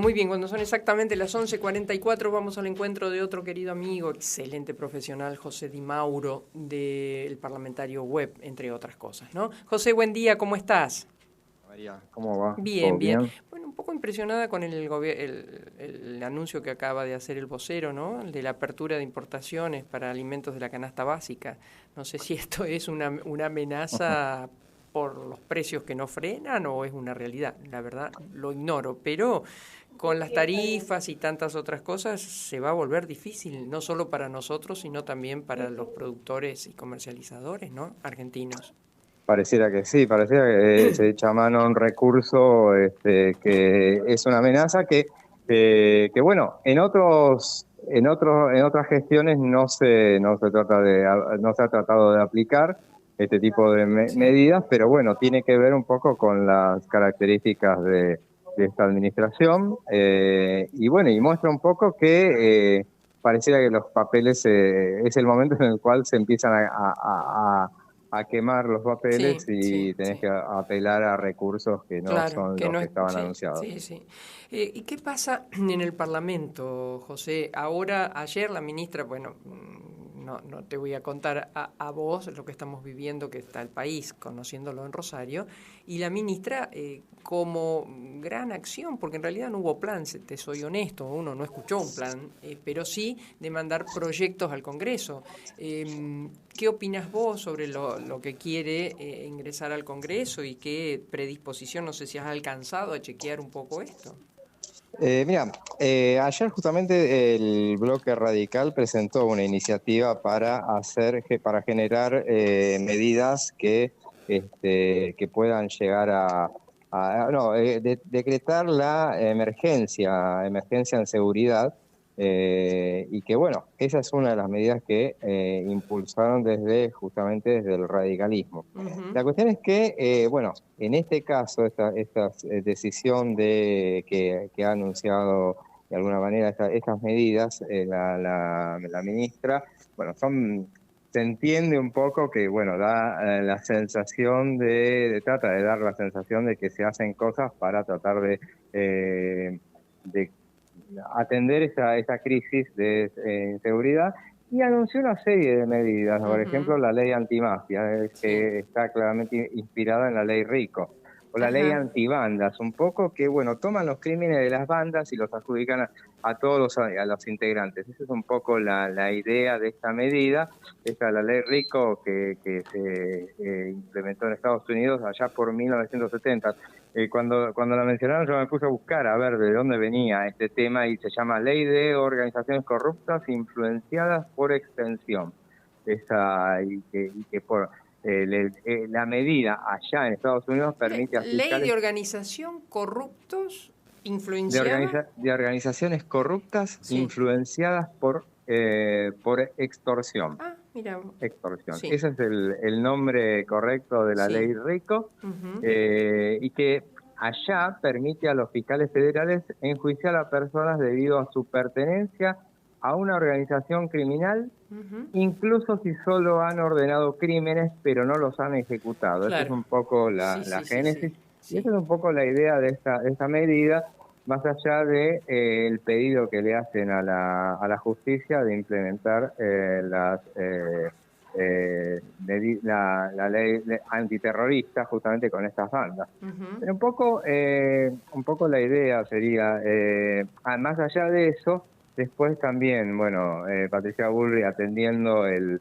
Muy bien, cuando son exactamente las 11:44 vamos al encuentro de otro querido amigo, excelente profesional, José Di Mauro, del Parlamentario Web, entre otras cosas, ¿no? José, buen día, ¿cómo estás? María, ¿cómo va? Bien, ¿Todo bien. bien? Bueno, un poco impresionada con el anuncio que acaba de hacer el vocero, ¿no? El de la apertura de importaciones para alimentos de la canasta básica. No sé si esto es una amenaza por los precios que no frenan o es una realidad. La verdad, lo ignoro, pero con las tarifas y tantas otras cosas se va a volver difícil, no solo para nosotros, sino también para los productores y comercializadores, ¿no? Argentinos. Pareciera que sí, pareciera que se echa mano a un recurso que es una amenaza que bueno, en otras gestiones no se ha tratado de aplicar este tipo de Sí. medidas, pero bueno, tiene que ver un poco con las características de esta administración, y bueno, y muestra un poco que pareciera que los papeles es el momento en el cual se empiezan a quemar los papeles Sí, sí, y tenés sí. que apelar a recursos que no Claro, son que los no que es... estaban Sí, anunciados. sí, sí. ¿Y qué pasa en el Parlamento, José? Ahora, ayer la ministra, bueno, no te voy a contar a vos lo que estamos viviendo, que está el país, conociéndolo en Rosario, y la ministra, como gran acción, porque en realidad no hubo plan, te soy honesto, uno no escuchó un plan, pero sí de mandar proyectos al Congreso. ¿Qué opinas vos sobre lo que quiere ingresar al Congreso y qué predisposición, no sé si has alcanzado a chequear un poco esto? Mira, ayer justamente el bloque radical presentó una iniciativa para generar medidas que puedan llegar decretar la emergencia en seguridad, y que bueno, esa es una de las medidas que impulsaron justamente desde el radicalismo. Ujú. La cuestión es que, bueno, en este caso, esta decisión que ha anunciado de alguna manera estas medidas, la ministra, bueno, se entiende un poco que, bueno, da la sensación trata de dar la sensación de que se hacen cosas para tratar de atender esa crisis de inseguridad, y anunció una serie de medidas, por Ujú. ejemplo, la ley antimafia, Sí. que está claramente inspirada en la ley Rico, o la ley Ajá. antibandas, un poco que, bueno, toman los crímenes de las bandas y los adjudican a todos a los integrantes. Esa es un poco la idea de esta medida. Esta es la ley Rico que se implementó en Estados Unidos allá por 1970. Cuando la mencionaron yo me puse a buscar a ver de dónde venía este tema, y se llama Ley de Organizaciones Corruptas Influenciadas por Extensión. Y que por la medida allá en Estados Unidos permite a Ley de fiscales organización corruptos influenciada. de organizaciones corruptas Sí. influenciadas por extorsión. Ah, mira. Extorsión. Sí, Ese es el nombre correcto de la sí. ley Rico, Ujú. y que allá permite a los fiscales federales enjuiciar a personas debido a su pertenencia a una organización criminal, Ujú. incluso si solo han ordenado crímenes pero no los han ejecutado. Esa es Claro. un poco Sí, la sí, sí, sí. génesis, y Sí. esa es un poco la idea de esta medida, más allá de el pedido que le hacen a la justicia de implementar la ley antiterrorista justamente con estas bandas. Ujú. Pero un poco la idea sería, más allá de eso, después también, bueno, Patricia Bullrich atendiendo el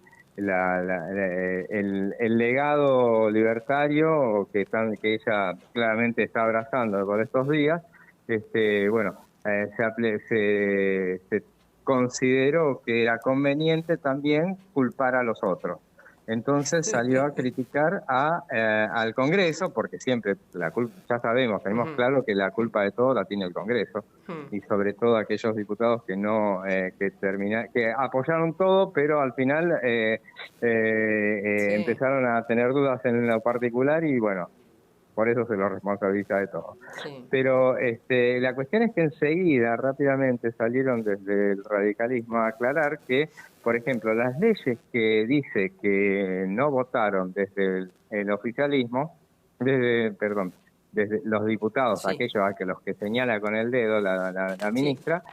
legado libertario que ella claramente está abrazando por estos días. Bueno, se consideró que era conveniente también culpar a los otros. Entonces salió a criticar al Congreso, porque siempre ya sabemos, tenemos Ujú. claro que la culpa de todo la tiene el Congreso, Ujú. y sobre todo aquellos diputados que apoyaron todo, pero al final Sí, empezaron a tener dudas en lo particular, y bueno, por eso se lo responsabiliza de todo. sí. Pero la cuestión es que enseguida, rápidamente, salieron desde el radicalismo a aclarar que, por ejemplo, las leyes que dice que no votaron desde el oficialismo, perdón, desde los diputados, Sí. aquellos a que los que señala con el dedo la ministra,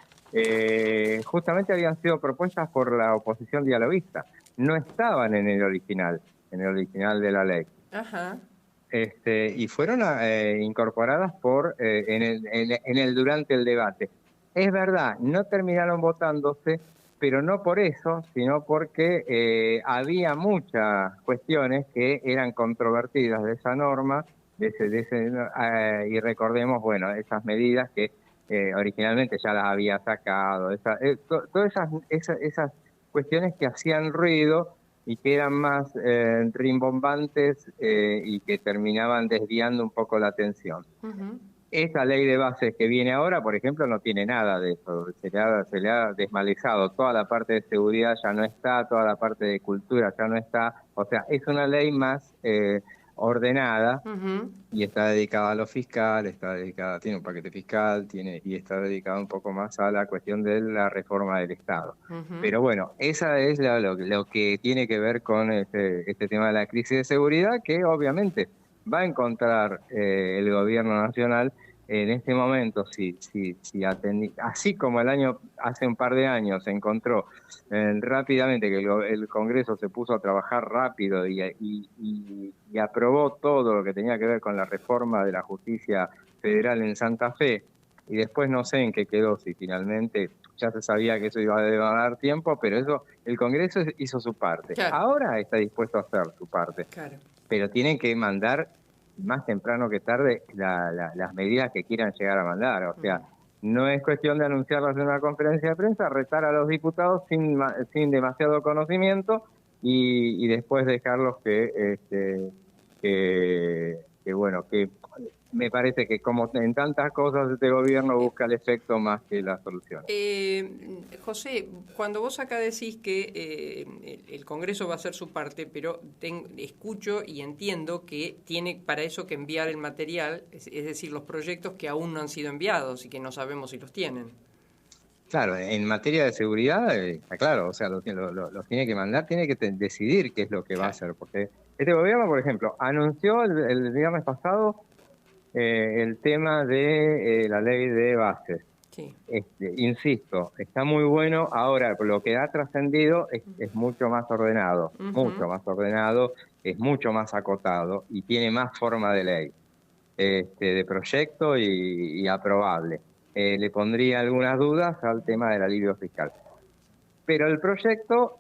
justamente habían sido propuestas por la oposición dialoguista. No estaban en el original de la ley. Ajá. Y fueron incorporadas en el durante el debate. Es verdad, no terminaron votándose, pero no por eso, sino porque había muchas cuestiones que eran controvertidas de esa norma, y recordemos, bueno, esas medidas que originalmente ya las había sacado, todas esas cuestiones que hacían ruido y que eran más rimbombantes y que terminaban desviando un poco la atención. Uh-huh. Esta ley de bases que viene ahora, por ejemplo, no tiene nada de eso. Se le ha desmalizado. Toda la parte de seguridad ya no está, toda la parte de cultura ya no está. O sea, es una ley más ordenada. Uh-huh. Y está dedicada a lo fiscal, tiene un paquete fiscal, y está dedicada un poco más a la cuestión de la reforma del Estado. Uh-huh. Pero bueno, esa es lo que tiene que ver con este tema de la crisis de seguridad, que obviamente va a encontrar el gobierno nacional en este momento, así como hace un par de años se encontró rápidamente que el Congreso se puso a trabajar rápido y aprobó todo lo que tenía que ver con la reforma de la justicia federal en Santa Fe, y después no sé en qué quedó, si finalmente ya se sabía que eso iba a dar tiempo, pero eso el Congreso hizo su parte. Claro. Ahora está dispuesto a hacer su parte, claro. Pero tienen que mandar más temprano que tarde las medidas que quieran llegar a mandar. O sea, no es cuestión de anunciarlas en una conferencia de prensa, retar a los diputados sin demasiado conocimiento y después dejarlos que me parece que como en tantas cosas este gobierno busca el efecto más que la solución. José, cuando vos acá decís que el Congreso va a hacer su parte, pero escucho y entiendo que tiene para eso que enviar el material, es decir, los proyectos que aún no han sido enviados y que no sabemos si los tienen. Claro, en materia de seguridad, está claro, o sea, los tiene que mandar, tiene que decidir qué es lo que va a hacer, porque este gobierno, por ejemplo, anunció el viernes pasado el tema de la ley de bases. Sí. Insisto, está muy bueno. Ahora, lo que ha trascendido es mucho más ordenado, mucho más ordenado, es mucho más acotado y tiene más forma de ley, de proyecto y aprobable. Le pondría algunas dudas al tema del alivio fiscal. Pero el proyecto,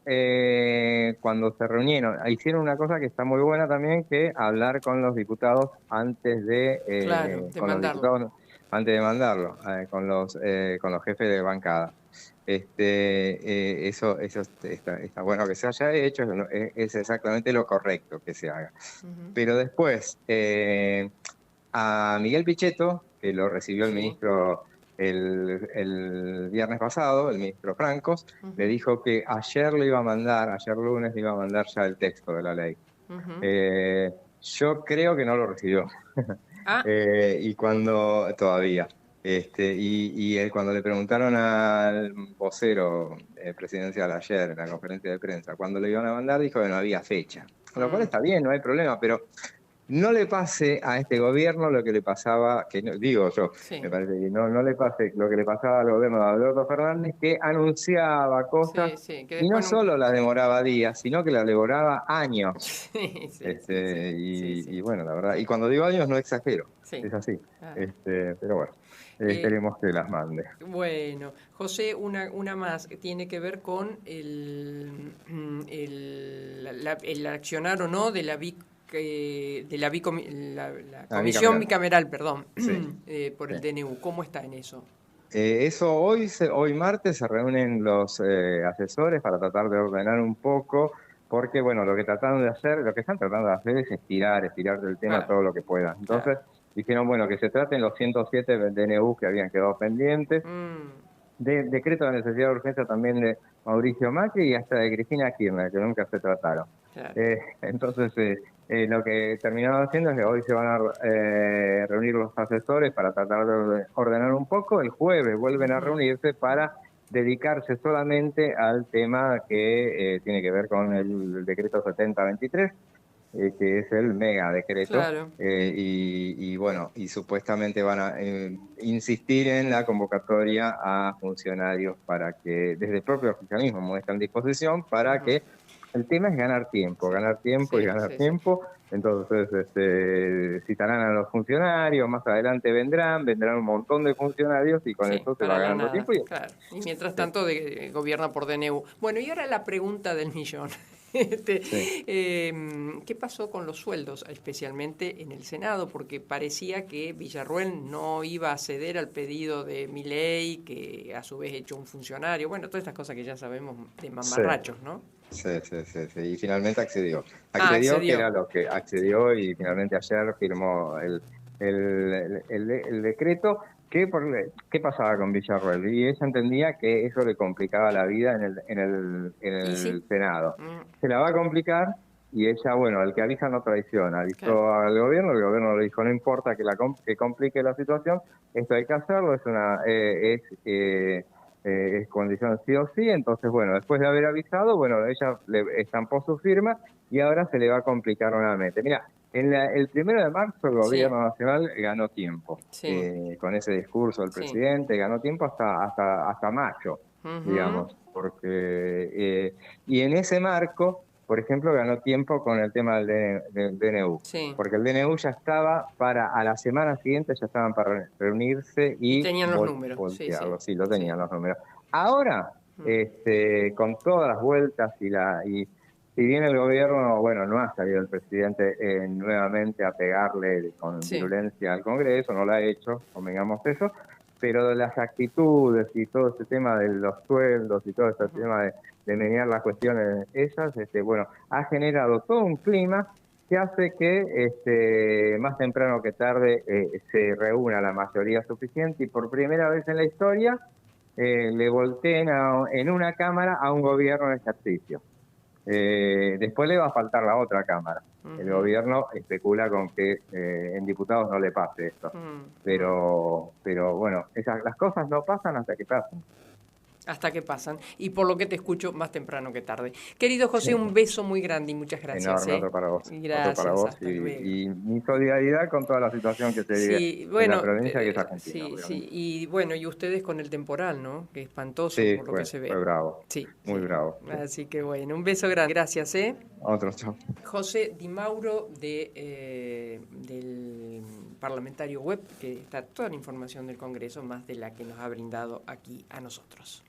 cuando se reunieron, hicieron una cosa que está muy buena también, que hablar con los diputados antes de mandarlo, con los jefes de bancada. Eso está bueno que se haya hecho, es exactamente lo correcto que se haga. Pero después, a Miguel Pichetto, que lo recibió el ministro el viernes pasado, el ministro Francos, le dijo que ayer lunes le iba a mandar ya el texto de la ley. Yo creo que no lo recibió. Y cuando todavía. Cuando le preguntaron al vocero presidencial ayer en la conferencia de prensa cuándo le iban a mandar, dijo que no había fecha. Con lo cual está bien, no hay problema, pero no le pase a este gobierno lo que le pasaba, me parece que no le pase lo que le pasaba al gobierno de Alberto Fernández, que anunciaba cosas y no solo las demoraba días, sino que las demoraba años. Y bueno, la verdad, y cuando digo años no exagero, es así. Pero bueno, esperemos que las mande. Bueno, José, una más, que tiene que ver con el accionar o no de la comisión bicameral, por el DNU. ¿Cómo está en eso? Eso hoy martes se reúnen los asesores para tratar de ordenar un poco, porque bueno, lo que están tratando de hacer es estirar del tema todo lo que puedan. Entonces dijeron, bueno, que se traten los 107 DNU que habían quedado pendientes, de decreto de necesidad de urgencia también de Mauricio Macri y hasta de Cristina Kirchner, que nunca se trataron. Entonces, lo que terminaron haciendo es que hoy se van a reunir los asesores para tratar de ordenar un poco. El jueves vuelven a reunirse para dedicarse solamente al tema que tiene que ver con el decreto 7023, que es el mega decreto, Claro. y bueno, y supuestamente van a insistir en la convocatoria a funcionarios para que, desde el propio oficialismo, muestran disposición para Ujú. que el tema es ganar tiempo, Sí, ganar tiempo y sí, ganar sí, sí. tiempo. Entonces, citarán a los funcionarios, más adelante vendrán un montón de funcionarios y con Sí, eso se va para la ganando nada, tiempo. Y claro. Y mientras sí, tanto gobierna por DNU. Bueno, y ahora la pregunta del millón. Este, sí. ¿Qué pasó con los sueldos, especialmente en el Senado? Porque parecía que Villarroel no iba a ceder al pedido de Milei, que a su vez echó un funcionario. Bueno, todas estas cosas que ya sabemos de Sí. mamarrachos, ¿no? Sí, sí, sí, sí. Y finalmente accedió. Ah, Accedió, que accedió. era lo que Sí. accedió, y finalmente ayer firmó el decreto. ¿Qué pasaba con Villarroel? Y ella entendía que eso le complicaba la vida en ¿Y el sí? Senado. Mm, Se la va a complicar, y ella, bueno, el que avisa no traiciona. claro. Avisó al gobierno, el gobierno le dijo, no importa que complique la situación, esto hay que hacerlo, es condición sí o sí. Entonces, bueno, después de haber avisado, bueno, ella le estampó su firma y ahora se le va a complicar nuevamente. Mira, el 1 de marzo el Sí, gobierno nacional ganó tiempo, sí, con ese discurso del sí. presidente, ganó tiempo hasta mayo, Ujú. digamos, y en ese marco, por ejemplo, ganó tiempo con el tema del DNU. Sí. Porque el DNU ya estaba a la semana siguiente, ya estaban para reunirse Y y tenían los números. Sí, sí, voltearlo. Sí, lo sí. tenían los números. Ahora, Mm. con todas las vueltas y si bien el gobierno, bueno, no ha salido el presidente nuevamente a pegarle con Sí. virulencia al Congreso, no lo ha hecho, convengamos eso, pero las actitudes y todo este tema de los sueldos y todo este Ujú. tema de mediar las cuestiones esas, bueno, ha generado todo un clima que hace que más temprano que tarde se reúna la mayoría suficiente y por primera vez en la historia le volteen en una cámara a un gobierno en ejercicio. Después le va a faltar la otra cámara. El Ujú. gobierno especula con que en diputados no le pase esto, Mm, mm. pero bueno, las cosas no pasan hasta que pasan. Hasta que pasan. Y por lo que te escucho, más temprano que tarde. Querido José, Sí. un beso muy grande y muchas gracias, Enorme, ¿eh? otro para vos, Y otro para gracias, vos, hasta luego. y mi solidaridad con toda la situación que se vive Sí, en la bueno, provincia, que es Argentina, sí, sí. obviamente. Y bueno, y ustedes con el temporal, ¿no? Que espantoso Sí, por lo que fue, se ve. fue bravo, Sí, muy sí. bravo. Sí. Así que bueno, un beso grande. Gracias, ¿eh? Otro, chao. José Di Mauro del parlamentario web, que está toda la información del Congreso, más de la que nos ha brindado aquí a nosotros.